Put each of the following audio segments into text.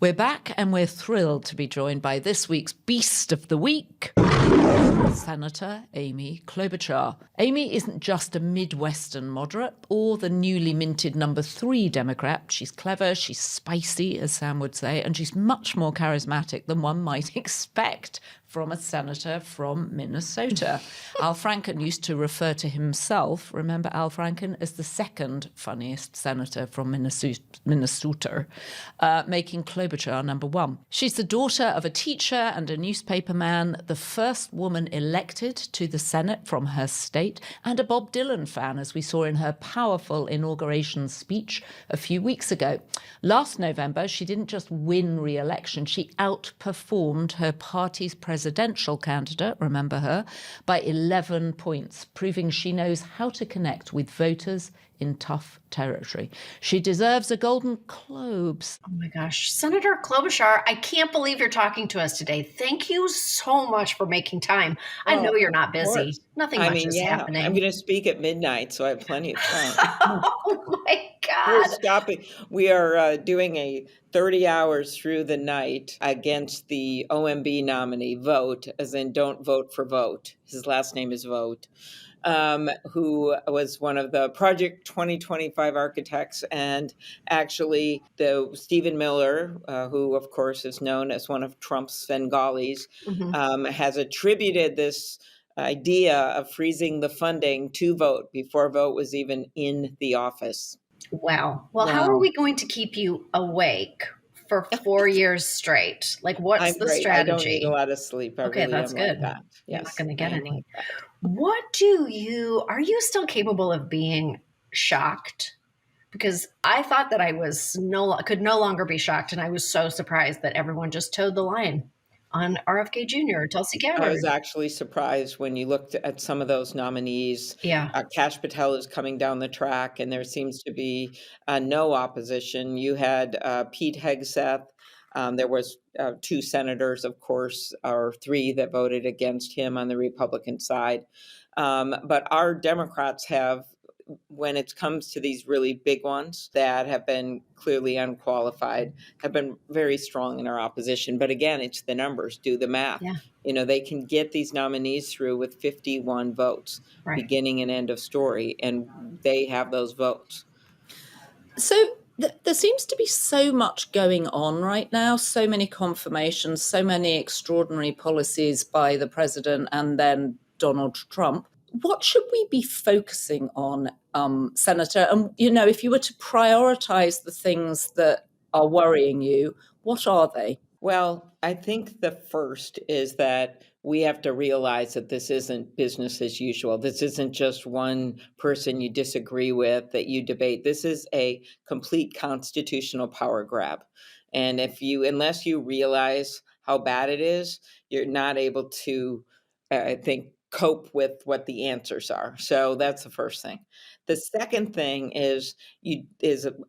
We're back and we're thrilled to be joined by this week's Beast of the Week, Senator Amy Klobuchar. Amy isn't just a Midwestern moderate or the newly minted number 3 Democrat. She's clever, she's spicy, as Sam would say, and she's much more charismatic than one might expect from a senator from Minnesota. Al Franken used to refer to himself, remember Al Franken, as the second funniest senator from Minnesota, making Klobuchar number 1. She's the daughter of a teacher and a newspaperman, the first woman elected to the Senate from her state, and a Bob Dylan fan, as we saw in her powerful inauguration speech a few weeks ago. Last November, she didn't just win re-election, she outperformed her party's presidential candidate, remember her, by 11 points, proving she knows how to connect with voters in tough territory. She deserves a Golden Globes. Oh my gosh. Senator Klobuchar, I can't believe you're talking to us today. Thank you so much for making time. I know you're not busy. Nothing much is happening. I'm going to speak at midnight, so I have plenty of time. Oh my God. We are doing a 30 hours through the night against the OMB nominee, Vote, as in don't vote for Vote. His last name is Vote. Who was one of the Project 2025 architects, and actually the Stephen Miller, who of course is known as one of Trump's Svengalis, has attributed this idea of freezing the funding to Vote before Vote was even in the office. Wow. Well, how are we going to keep you awake for 4 years straight? Like, what's the strategy? I don't need a lot of sleep. Okay, that's good. Like that. You're Yes, not going to get any. Like that. Are you still capable of being shocked? Because I thought that I could no longer be shocked, and I was so surprised that everyone just towed the line on RFK Jr., Tulsi Gabbard. I was actually surprised when you looked at some of those nominees. Yeah. Kash Patel is coming down the track, and there seems to be no opposition. You had Pete Hegseth. There was 2 senators, of course, or 3 that voted against him on the Republican side. But our Democrats have, when it comes to these really big ones that have been clearly unqualified, have been very strong in our opposition. But again, it's the numbers, do the math. Yeah. They can get these nominees through with 51 votes, beginning and end of story, and they have those votes. So there seems to be so much going on right now, so many confirmations, so many extraordinary policies by the president and then Donald Trump. What should we be focusing on, Senator? And, if you were to prioritize the things that are worrying you, what are they? Well, I think the first is that we have to realize that this isn't business as usual. This isn't just one person you disagree with that you debate. This is a complete constitutional power grab. And unless you realize how bad it is, you're not able to, I think, cope with what the answers are. So that's the first thing. The second thing is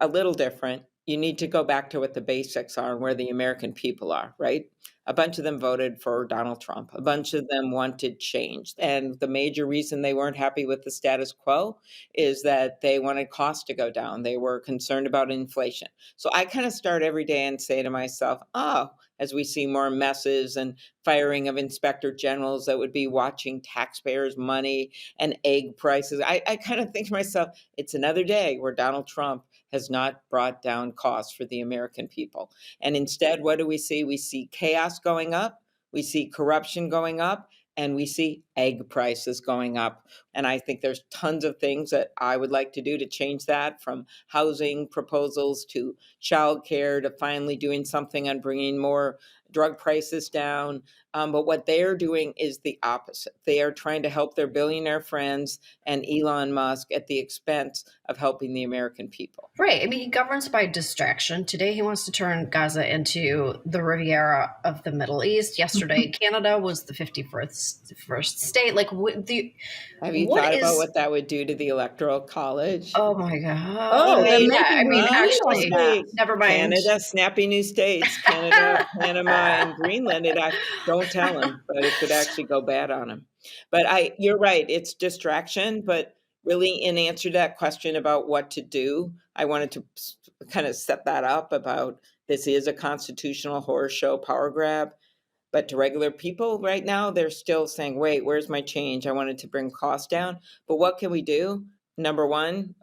a little different. You need to go back to what the basics are and where the American people are, right? A bunch of them voted for Donald Trump. A bunch of them wanted change. And the major reason they weren't happy with the status quo is that they wanted costs to go down. They were concerned about inflation. So I kind of start every day and say to myself, as we see more messes and firing of inspector generals that would be watching taxpayers' money and egg prices, I kind of think to myself, it's another day where Donald Trump has not brought down costs for the American people. And instead, what do we see? We see chaos going up, we see corruption going up, and we see egg prices going up. And I think there's tons of things that I would like to do to change that, from housing proposals to childcare to finally doing something on bringing more drug prices down. But what they're doing is the opposite. They are trying to help their billionaire friends and Elon Musk at the expense of helping the American people. Right. I mean, he governs by distraction. Today, he wants to turn Gaza into the Riviera of the Middle East. Yesterday, Canada was the 51st state. Like, have you thought about what that would do to the Electoral College? Oh my God. Oh, yeah. I mean, actually, never mind. Canada, snappy new states, Canada, Panama, and Greenland. Don't tell him, but it could actually go bad on him. But you're right, it's distraction. But really, in answer to that question about what to do, I wanted to kind of set that up about This is a constitutional horror show power grab. But to regular people right now, they're still saying, wait, where's my change? I wanted to bring costs down. But what can we do? Number one,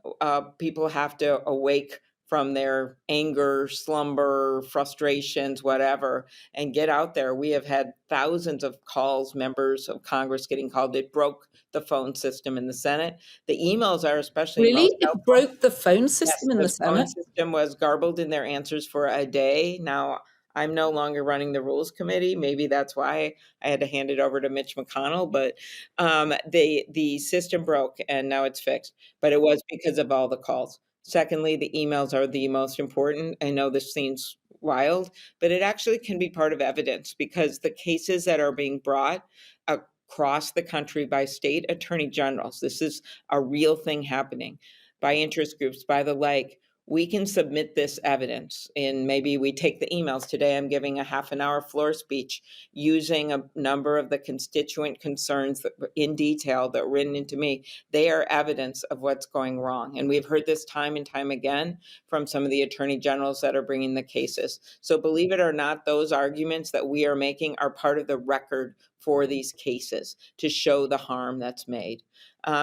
people have to awake from their anger, slumber, frustrations, whatever, and get out there. We have had thousands of calls, members of Congress getting called. It broke the phone system in the Senate. The emails are especially Really? most It helpful. broke the phone Yes, system in the the phone Senate? system was garbled in their answers for a day. Now, I'm no longer running the Rules Committee. Maybe that's why I had to hand it over to Mitch McConnell, but the system broke and now it's fixed. But it was because of all the calls. Secondly, the emails are the most important. I know this seems wild, but it actually can be part of evidence because the cases that are being brought across the country by state attorney generals, this is a real thing happening, by interest groups, by the like, we can submit this evidence. And maybe we take the emails. Today, I'm giving a half an hour floor speech using a number of the constituent concerns that in detail that were written into me. They are evidence of what's going wrong. And we've heard this time and time again from some of the attorney generals that are bringing the cases. So believe it or not, those arguments that we are making are part of the record for these cases to show the harm that's made.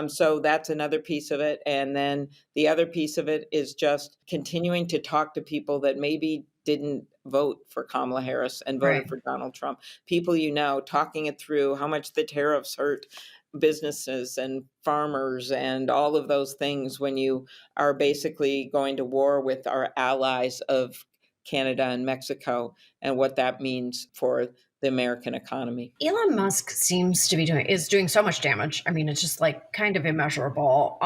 So that's another piece of it. And then the other piece of it is just continuing to talk to people that maybe didn't vote for Kamala Harris and voted Right. for Donald Trump. People talking it through, how much the tariffs hurt businesses and farmers and all of those things when you are basically going to war with our allies of Canada and Mexico and what that means for the American economy. Elon Musk seems to be doing so much damage. I mean, it's just like kind of immeasurable.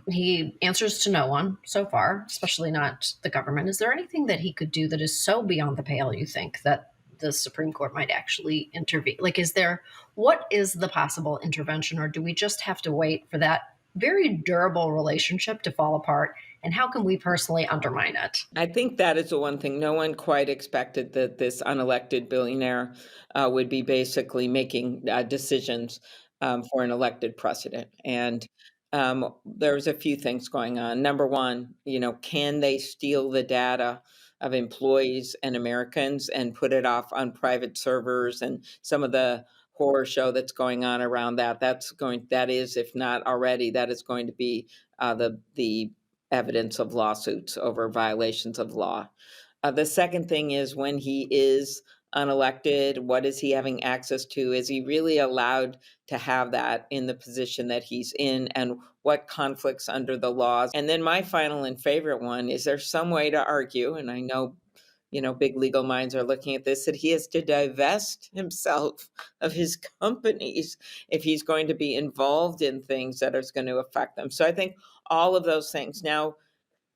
He answers to no one so far, especially not the government. Is there anything that he could do that is so beyond the pale, you think, that the Supreme Court might actually intervene? Like, what is the possible intervention, or do we just have to wait for that very durable relationship to fall apart? And how can we personally undermine it? I think that is the one thing. No one quite expected that this unelected billionaire would be basically making decisions for an elected president. And there's a few things going on. Number one, can they steal the data of employees and Americans and put it off on private servers and some of the horror show that's going on around that? That is, if not already, that is going to be the evidence of lawsuits over violations of law. The second thing is when he is unelected, what is he having access to? Is he really allowed to have that in the position that he's in, and what conflicts under the laws? And then my final and favorite one, is there some way to argue, and I know big legal minds are looking at this, that he has to divest himself of his companies if he's going to be involved in things that are going to affect them. So I think all of those things. Now,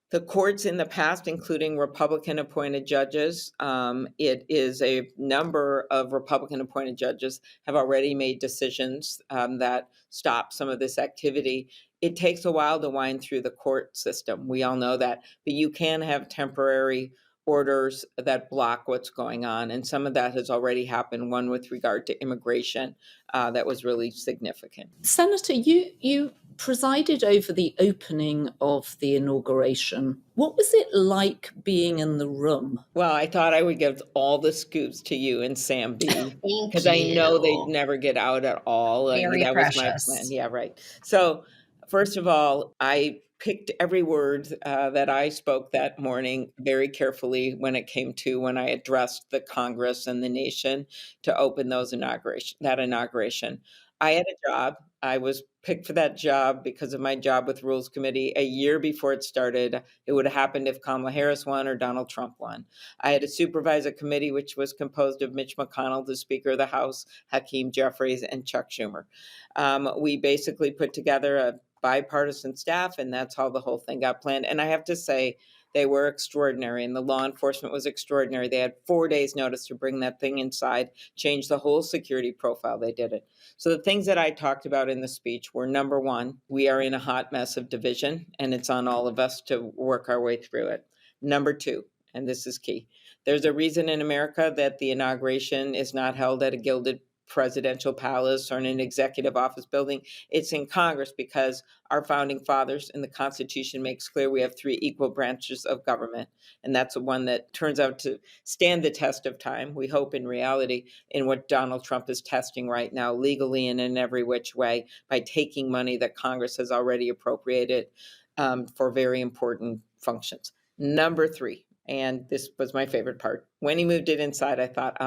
the courts in the past, including Republican appointed judges, it is a number of Republican appointed judges have already made decisions that stop some of this activity. It takes a while to wind through the court system. We all know that, but you can have temporary orders that block what's going on. And some of that has already happened, one with regard to immigration that was really significant. Senator, you presided over the opening of the inauguration. What was it like being in the room? Well, I thought I would give all the scoops to you and Sam B, Thank because I know they'd you. never get out at all. Very That was my precious. plan. Yeah, right. So, first of all, I picked every word that I spoke that morning very carefully when I addressed the Congress and the nation to open that inauguration. I had a job. I was picked for that job because of my job with Rules Committee a year before it started. It would have happened if Kamala Harris won or Donald Trump won. I had to supervise a committee which was composed of Mitch McConnell, the Speaker of the House, Hakeem Jeffries, and Chuck Schumer. We basically put together a bipartisan staff, and that's how the whole thing got planned. And I have to say, they were extraordinary, and the law enforcement was extraordinary. They had 4 days notice to bring that thing inside, change the whole security profile. They did it. So the things that I talked about in the speech were, number one, we are in a hot mess of division, and it's on all of us to work our way through it. Number two, and this is key, there's a reason in America that the inauguration is not held at a gilded presidential palace or in an executive office building. It's in Congress because our founding fathers in the Constitution makes clear we have three equal branches of government. And that's the one that turns out to stand the test of time, we hope in reality, in what Donald Trump is testing right now, legally and in every which way, by taking money that Congress has already appropriated for very important functions. Number three, and this was my favorite part. When he moved it inside, I thought,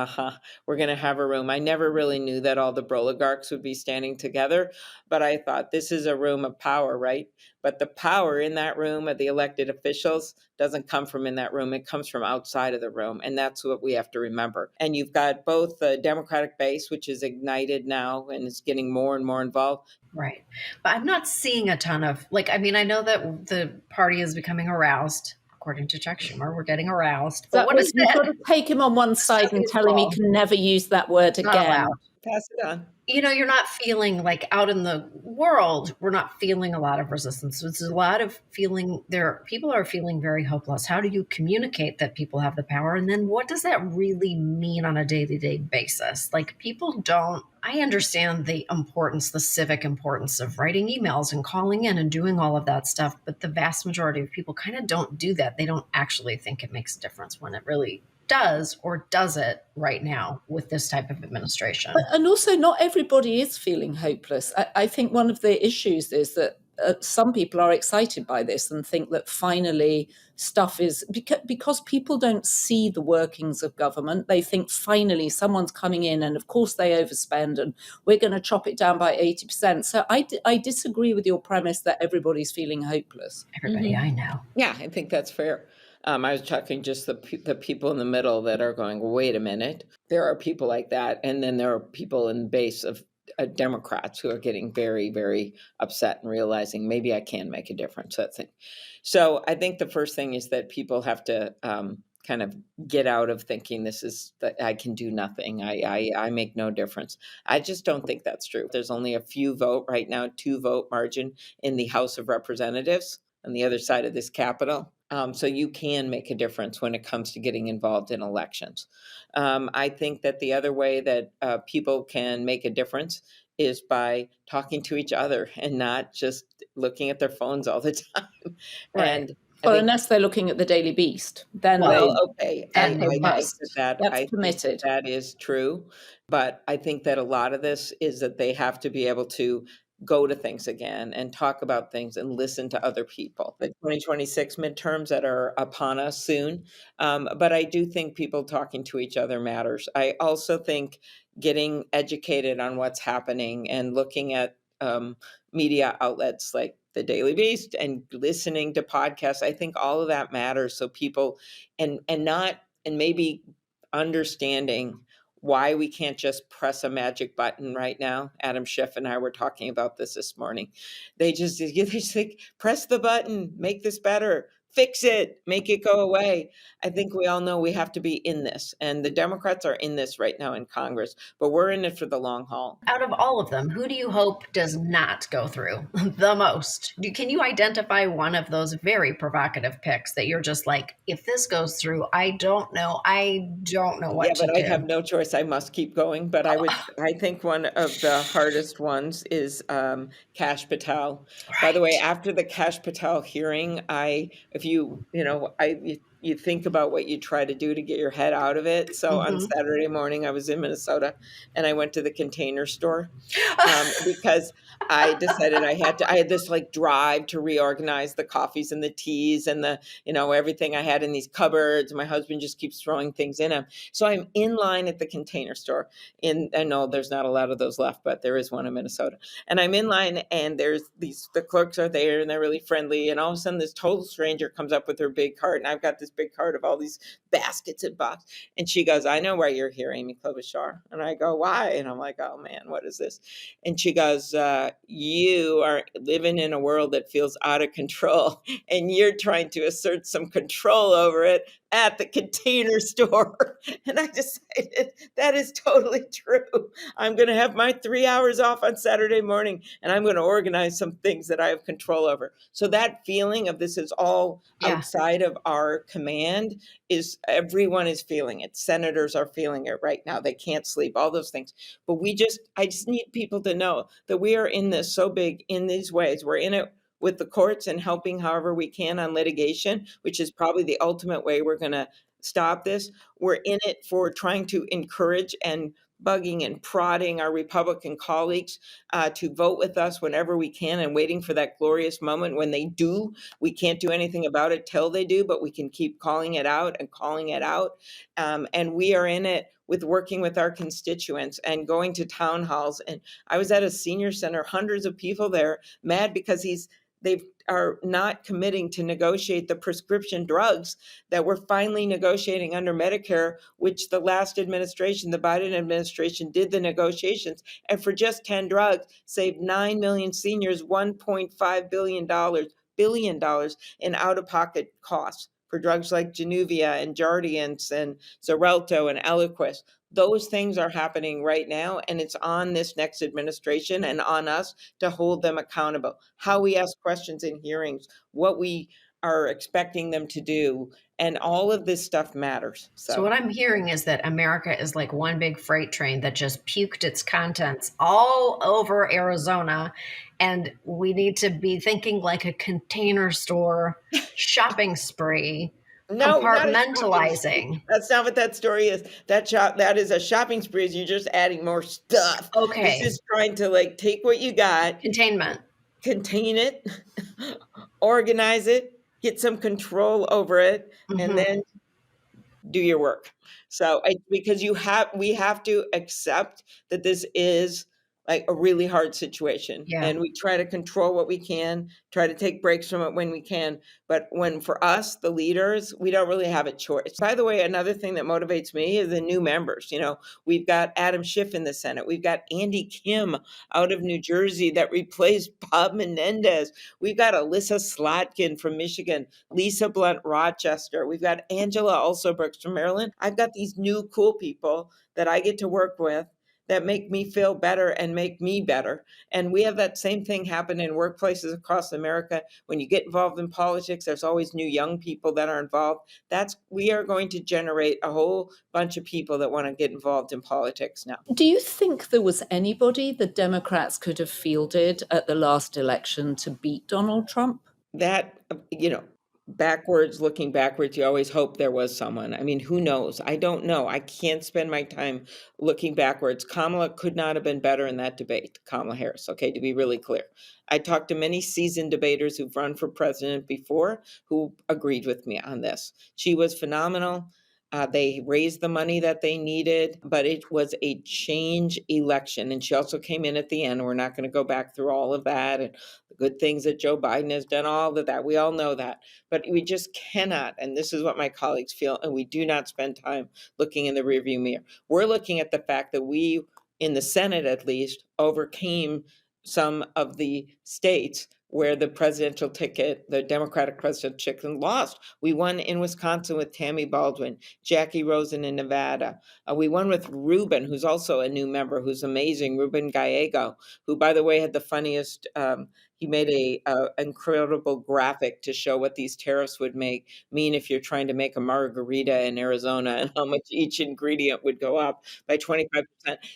we're going to have a room. I never really knew that all the oligarchs would be standing together, but I thought this is a room of power, right? But the power in that room of the elected officials doesn't come from in that room. It comes from outside of the room. And that's what we have to remember. And you've got both the Democratic base, which is ignited now and is getting more and more involved. Right. But I'm not seeing a ton of, I know that the party is becoming aroused. According to Chuck Schumer, we're getting aroused. But what is you that? sort of take him on one side and tell him he can never use that word Not again. allowed. Pass it on. You're not feeling like out in the world, we're not feeling a lot of resistance. There's a lot of feeling there. People are feeling very hopeless. How do you communicate that people have the power? And then what does that really mean on a day-to-day basis? People don't, I understand the importance, the civic importance of writing emails and calling in and doing all of that stuff. But the vast majority of people kind of don't do that. They don't actually think it makes a difference when it really does, or does it right now with this type of administration? And also, not everybody is feeling hopeless. I think one of the issues is that some people are excited by this and think that finally stuff is, because people don't see the workings of government. They think finally someone's coming in and of course they overspend and we're going to chop it down by 80%. So I disagree with your premise that everybody's feeling hopeless. Everybody I know. Yeah, I think that's fair. I was talking just the people in the middle that are going, wait a minute, there are people like that. And then there are people in the base of Democrats who are getting very, very upset and realizing maybe I can make a difference. That thing. So I think the first thing is that people have to kind of get out of thinking this is that I can do nothing. I make no difference. I just don't think that's true. There's only a few vote right now, 2 vote margin in the House of Representatives on the other side of this Capitol. So you can make a difference when it comes to getting involved in elections. I think that the other way that people can make a difference is by talking to each other and not just looking at their phones all the time. Right. And unless they're looking at the Daily Beast, then okay. And that's permitted. That is true. But I think that a lot of this is that they have to be able to go to things again and talk about things and listen to other people. The 2026 midterms that are upon us soon. But I do think people talking to each other matters. I also think getting educated on what's happening and looking at media outlets like the Daily Beast and listening to podcasts, I think all of that matters. So people and maybe understanding why we can't just press a magic button right now. Adam Schiff and I were talking about this morning. They just think, press the button, make this better, fix it, make it go away. I think we all know we have to be in this. And the Democrats are in this right now in Congress, but we're in it for the long haul. Out of all of them, who do you hope does not go through the most? Can you identify one of those very provocative picks that you're just like, if this goes through, I don't know what to do. I have no choice. I must keep going. But I think one of the hardest ones is Kash Patel. Right. By the way, after the Kash Patel hearing, you think about what you try to do to get your head out of it. So on Saturday morning, I was in Minnesota and I went to the Container Store because I decided I had this drive to reorganize the coffees and the teas and the, everything I had in these cupboards. My husband just keeps throwing things in them. So I'm in line at the Container Store. I know there's not a lot of those left, but there is one in Minnesota. And I'm in line and the clerks are there and they're really friendly. And all of a sudden this total stranger comes up with her big cart. And I've got this big cart of all these baskets and boxes. And she goes, I know why you're here, Amy Klobuchar. And I go, why? And I'm like, oh man, what is this? And she goes, you are living in a world that feels out of control and you're trying to assert some control over it at the Container Store. And I decided that is totally true. I'm going to have my 3 hours off on Saturday morning and I'm going to organize some things that I have control over. So that feeling of this is all Yeah. outside of our command is everyone is feeling it. Senators are feeling it right now. They can't sleep, all those things. But I just need people to know that we are in this so big in these ways. We're in it with the courts and helping however we can on litigation, which is probably the ultimate way we're going to stop this. We're in it for trying to encourage and bugging and prodding our Republican colleagues to vote with us whenever we can and waiting for that glorious moment when they do. We can't do anything about it till they do, but we can keep calling it out and calling it out. And we are in it with working with our constituents and going to town halls. And I was at a senior center, hundreds of people there, mad because they are not committing to negotiate the prescription drugs that we're finally negotiating under Medicare, which the last administration, the Biden administration, did the negotiations. And for just 10 drugs, saved 9 million seniors $1.5 billion in out-of-pocket costs for drugs like Januvia and Jardiance and Xarelto and Eliquis. Those things are happening right now, and it's on this next administration and on us to hold them accountable. How we ask questions in hearings, what we are expecting them to do, and all of this stuff matters. So what I'm hearing is that America is like one big freight train that just puked its contents all over Arizona, and we need to be thinking like a Container Store shopping spree. No, not a shopping spree. Compartmentalizing. That's not what that story is. That is a shopping spree. You're just adding more stuff. Okay. This is trying to like take what you got, Containment. contain it, organize it, get some control over it, and then do your work. So because we have to accept that this is like a really hard situation. Yeah. And we try to control what we can, try to take breaks from it when we can. But when for us, the leaders, we don't really have a choice. By the way, another thing that motivates me is the new members. You know, we've got Adam Schiff in the Senate. We've got Andy Kim out of New Jersey that replaced Bob Menendez. We've got Alyssa Slotkin from Michigan, Lisa Blunt Rochester. We've got Angela Alsobrooks from Maryland. I've got these new cool people that I get to work with that make me feel better and make me better. And we have that same thing happen in workplaces across America. When you get involved in politics, there's always new young people that are involved. We are going to generate a whole bunch of people that want to get involved in politics now. Do you think there was anybody the Democrats could have fielded at the last election to beat Donald Trump? That, looking backwards, you always hope there was someone. I mean, who knows? I don't know. I can't spend my time looking backwards. Kamala could not have been better in that debate, Kamala Harris, okay, to be really clear. I talked to many seasoned debaters who've run for president before who agreed with me on this. She was phenomenal. They raised the money that they needed, but it was a change election. And she also came in at the end. We're not going to go back through all of that and the good things that Joe Biden has done, all of that. We all know that. But we just cannot, and this is what my colleagues feel, and we do not spend time looking in the rearview mirror. We're looking at the fact that we, in the Senate at least, overcame some of the states where the presidential ticket, the Democratic presidential ticket, lost. We won in Wisconsin with Tammy Baldwin, Jackie Rosen in Nevada. We won with Ruben, who's also a new member, who's amazing, Ruben Gallego, who, by the way, had the funniest, he made a incredible graphic to show what these tariffs would mean if you're trying to make a margarita in Arizona and how much each ingredient would go up by 25%.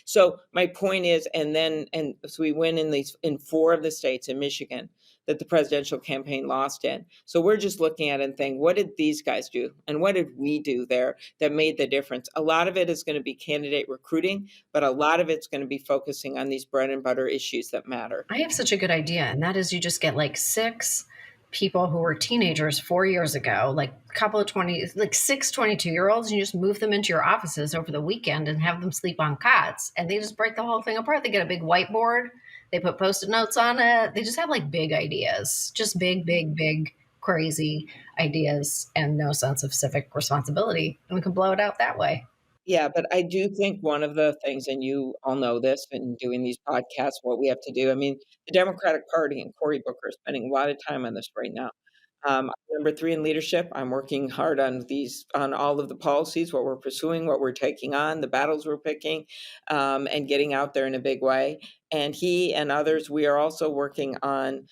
So my point is, so we win in 4 of the states in Michigan that the presidential campaign lost in. So we're just looking at it and thinking, what did these guys do? And what did we do there that made the difference? A lot of it is going to be candidate recruiting, but a lot of it's going to be focusing on these bread and butter issues that matter. I have such a good idea, and that is you just get like 6 people who were teenagers 4 years ago, like a couple of 6 22-year-olds, and you just move them into your offices over the weekend and have them sleep on cots, and they just break the whole thing apart. They get a big whiteboard. They put Post-it notes on it. They just have like big ideas, just big, crazy ideas and no sense of civic responsibility. And we can blow it out that way. Yeah, but I do think one of the things, and you all know this in doing these podcasts, what we have to do. I mean, the Democratic Party and Cory Booker are spending a lot of time on this right now. I'm number 3 in leadership. I'm working hard on all of the policies, what we're pursuing, what we're taking on, the battles we're picking, and getting out there in a big way. And he and others, we are also working on.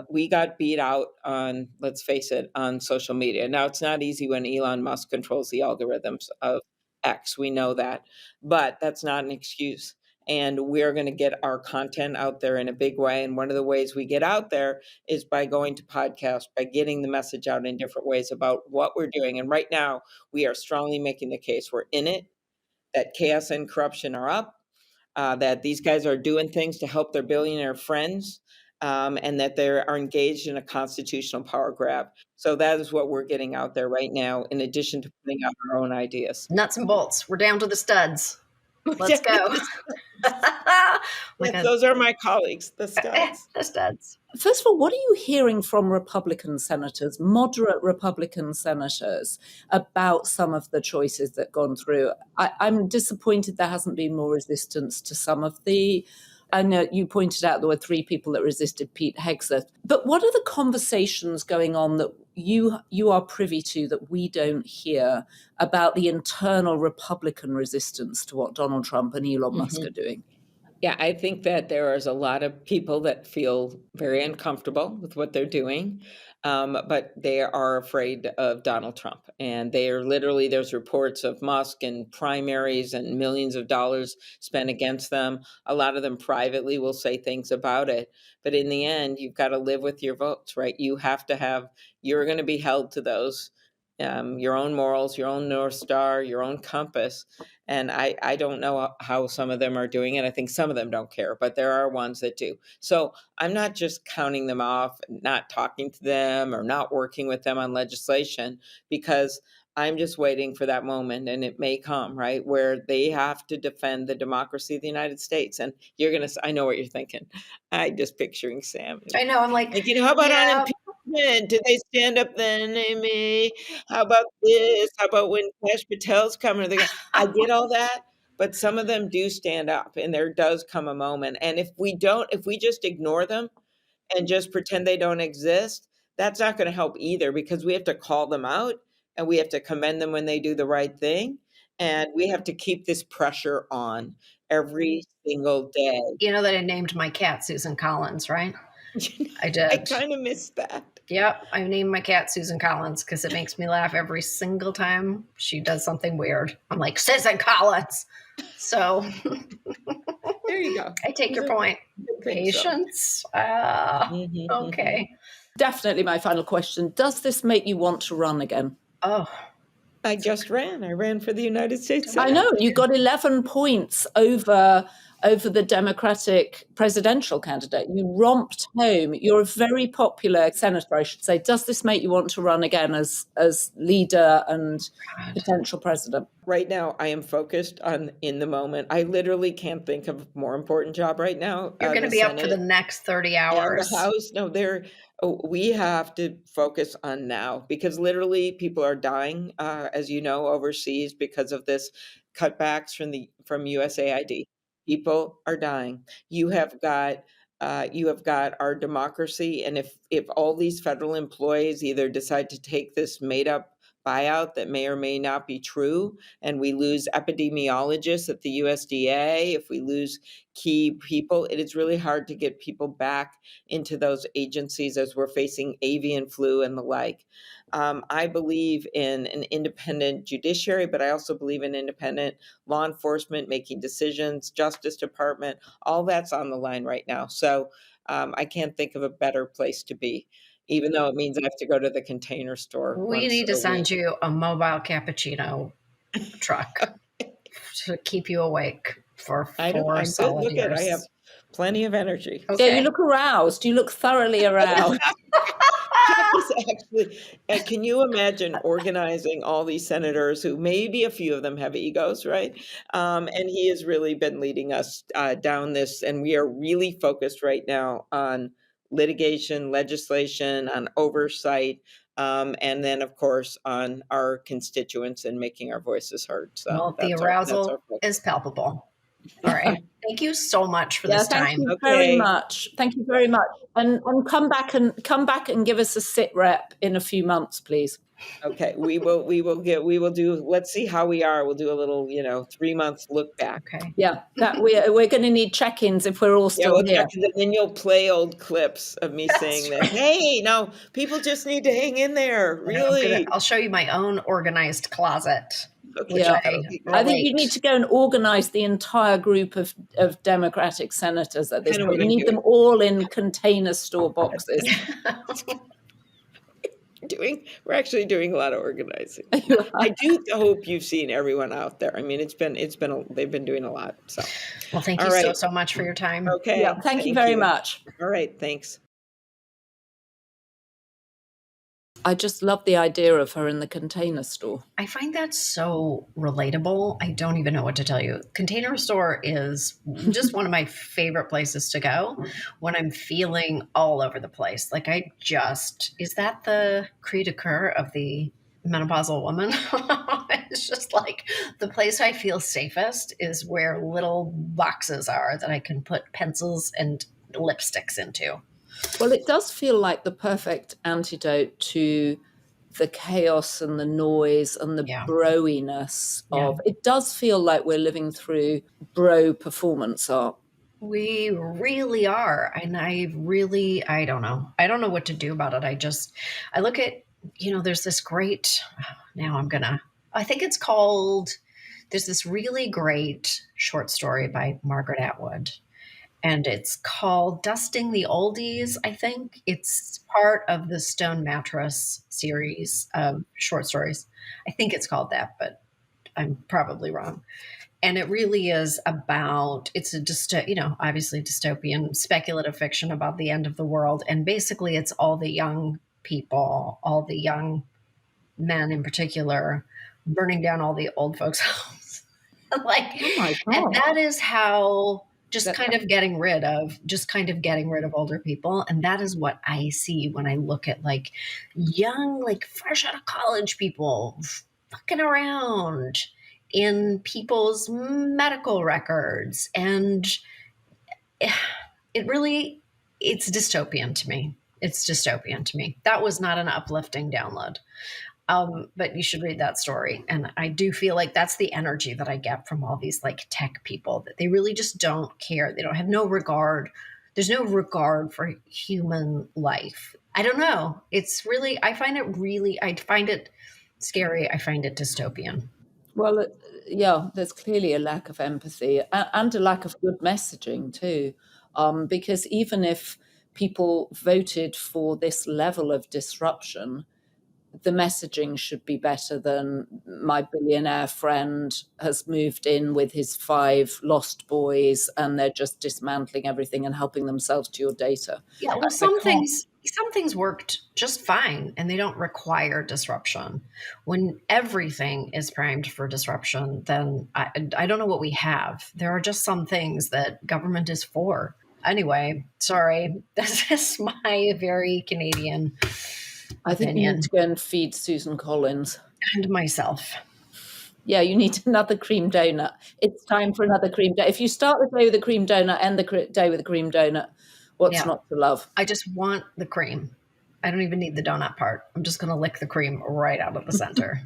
We got beat out on, let's face it, on social media. Now it's not easy when Elon Musk controls the algorithms of X. We know that, but that's not an excuse. And we're going to get our content out there in a big way. And one of the ways we get out there is by going to podcasts, by getting the message out in different ways about what we're doing. And right now, we are strongly making the case we're in it, that chaos and corruption are up, that these guys are doing things to help their billionaire friends, and that they are engaged in a constitutional power grab. So that is what we're getting out there right now, in addition to putting out our own ideas. Nuts and bolts. We're down to the studs. Let's go. Yes, those are my colleagues, the studs. The studs. First of all, what are you hearing from Republican senators, moderate Republican senators, about some of the choices that have gone through? I'm disappointed there hasn't been more resistance to some of the. I know you pointed out there were 3 people that resisted Pete Hegseth. But what are the conversations going on that you are privy to that we don't hear about the internal Republican resistance to what Donald Trump and Elon Musk are doing? Yeah, I think that there is a lot of people that feel very uncomfortable with what they're doing, but they are afraid of Donald Trump. And they are literally, there's reports of Musk and primaries and millions of dollars spent against them. A lot of them privately will say things about it. But in the end, you've got to live with your votes, right? You're going to be held to those, your own morals, your own North Star, your own compass. And I don't know how some of them are doing it. I think some of them don't care, but there are ones that do. So I'm not just counting them off, not talking to them or not working with them on legislation, because I'm just waiting for that moment, and it may come, right, where they have to defend the democracy of the United States. And I know what you're thinking. I'm just picturing Sam. I know. I'm like, how about yeah. on impeachment? Did they stand up then, Amy? How about this? How about when Kash Patel's coming? I get all that, but some of them do stand up, and there does come a moment. And if we just ignore them and just pretend they don't exist, that's not going to help either, because we have to call them out, and we have to commend them when they do the right thing. And we have to keep this pressure on every single day. You know that I named my cat Susan Collins, right? I did. I kind of missed that. Yep, I named my cat Susan Collins because it makes me laugh every single time she does something weird. I'm like, Susan Collins. So there you go. I take your point. Patience. Okay. Definitely my final question. Does this make you want to run again? Oh. I just ran. I ran for the United States Senate. I know. You got 11 points over the Democratic presidential candidate. You romped home. You're a very popular senator, I should say. Does this make you want to run again as leader and potential president? Right now, I am focused on in the moment. I literally can't think of a more important job right now. You're going to be up for the next 30 hours. The House. No, we have to focus on now, because literally people are dying, as you know, overseas because of this cutbacks from USAID. People are dying. You have got our democracy, and if all these federal employees either decide to take this made up buyout that may or may not be true, and we lose epidemiologists at the USDA, if we lose key people, it is really hard to get people back into those agencies as we're facing avian flu and the like. I believe in an independent judiciary, but I also believe in independent law enforcement making decisions, Justice Department, all that's on the line right now. So I can't think of a better place to be, even though it means I have to go to the Container Store. We need to send you a mobile cappuccino truck to keep you awake for 4 solid years. I have plenty of energy. Okay. Yeah, you look aroused. You look thoroughly aroused. Actually, can you imagine organizing all these senators who maybe a few of them have egos, right? And he has really been leading us down this, and we are really focused right now on litigation, legislation, on oversight, and then, of course, on our constituents and making our voices heard. So the arousal is palpable. All right. Thank you so much for this Thank time. you very Okay. much. Thank you very much. And come back and give us a sit rep in a few months, please. Okay, we will do, let's see how we are. We'll do a little, 3 months look back. Okay. Yeah, that we're going to need check-ins if we're all Yeah, still we'll here. check, and then you'll play old clips of me saying that, hey, no, people just need to hang in there, really. I'll show you my own organized closet. Okay, Yeah. that'll be good. I think you need to go and organize the entire group of Democratic senators at this Kinda point. what You I'm need them all in container store boxes. We're actually doing a lot of organizing. I do hope you've seen everyone out there. I mean, they've been doing a lot, so. Well, thank All you right. so much for your time. Okay. Yeah, thank you very much. All right, thanks. I just love the idea of her in the container store. I find that so relatable. I don't even know what to tell you. Container store is just one of my favorite places to go when I'm feeling all over the place. Like is that the cri de coeur of the menopausal woman? It's just like the place I feel safest is where little boxes are that I can put pencils and lipsticks into. Well, it does feel like the perfect antidote to the chaos and the noise and the broiness of it. Does feel like we're living through bro performance art. We really are. And I don't know. I don't know what to do about it. I look at, there's this great, I think it's called, there's this really great short story by Margaret Atwood. And it's called Dusting the Oldies, I think. It's part of the Stone Mattress series of short stories. I think it's called that, but I'm probably wrong. And it really is about, obviously dystopian speculative fiction about the end of the world. And basically it's all the young people, all the young men in particular, burning down all the old folks' homes. Oh my God. And that is how just kind of getting rid of older people. And that is what I see when I look at like young, like fresh out of college people fucking around in people's medical records. And it's dystopian to me. It's dystopian to me. That was not an uplifting download. But you should read that story. And I do feel like that's the energy that I get from all these like tech people, that they really just don't care. They don't have no regard. There's no regard for human life. I don't know. I find it scary. I find it dystopian. Well, there's clearly a lack of empathy and a lack of good messaging too. Because even if people voted for this level of disruption, the messaging should be better than my billionaire friend has moved in with his 5 lost boys and they're just dismantling everything and helping themselves to your data. Yeah, well, some things worked just fine and they don't require disruption. When everything is primed for disruption, then I don't know what we have. There are just some things that government is for. Anyway, sorry. This is my very Canadian I think opinion. you need to go and feed Susan Collins. And myself. Yeah, you need another cream donut. It's time for another cream donut. If you start the day with a cream donut, end the day with a cream donut, what's not to love? I just want the cream. I don't even need the donut part. I'm just going to lick the cream right out of the center.